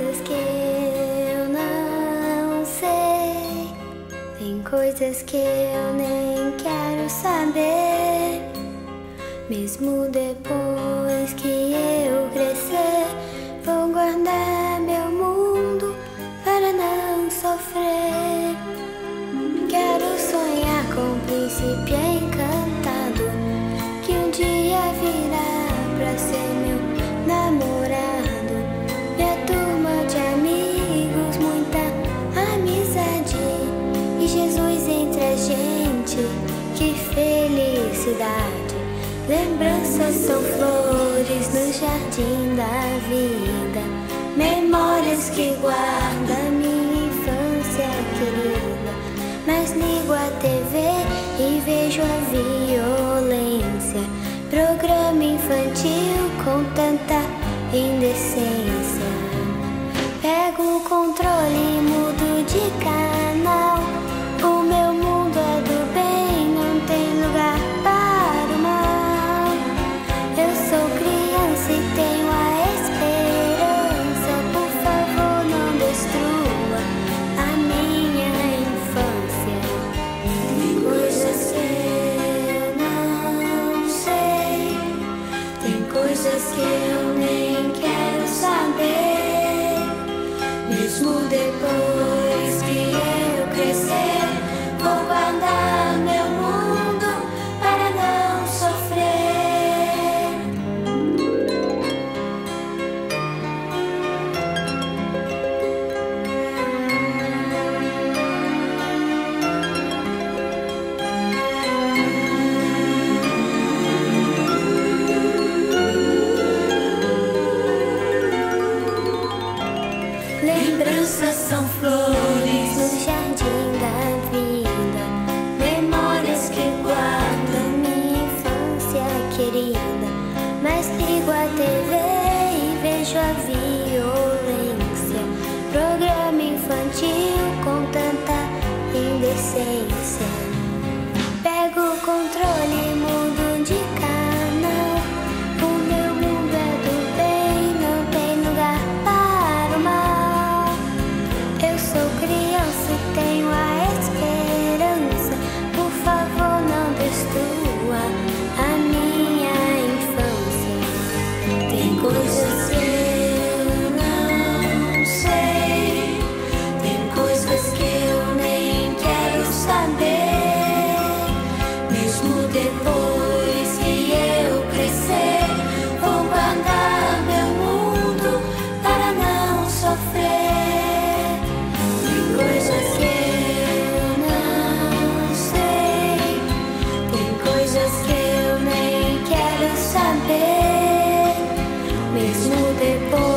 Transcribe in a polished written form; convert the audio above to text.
coisas que eu não sei, tem coisas que eu nem quero saber. Mesmo depois que eu crescer, vou guardar meu mundo para não sofrer. Quero sonhar com um príncipe encantado, que um dia virá pra ser meu namorado. Minha turma de amigos, muita amizade, e Jesus entre a gente, que felicidade. Lembranças são flores no jardim da vida, memórias que guarda minha infância querida. Mas ligo a TV e vejo a violência, programa infantil com tanta indecência. Pego o controle e mudo de canal. O meu mundo é do bem, não tem lugar para o mal. Eu sou criança e tenho a esperança. Por favor, não destrua a minha infância. Tem coisas que eu não sei, tem coisas que eu nem quero saber. Mesmo depois que eu crescer, vou guardar meu mundo para não sofrer. Lembranças são flores no jardim da vida, memórias que guardam minha infância querida. Mas ligo a TV e vejo a violência, programa infantil com tanta indecência. Pego o controle e mudo de canal. O meu mundo é do bem, não tem lugar para o mal. Eu sou criança e tenho a esperança. Por favor, não destrua a minha infância. Tem coisas que eu não sei, tem coisas que eu nem quero saber. Mesmo depois que eu crescer, vou guardar meu mundo para não sofrer. Tem coisas que eu não sei, tem coisas que eu nem quero saber. Mesmo depois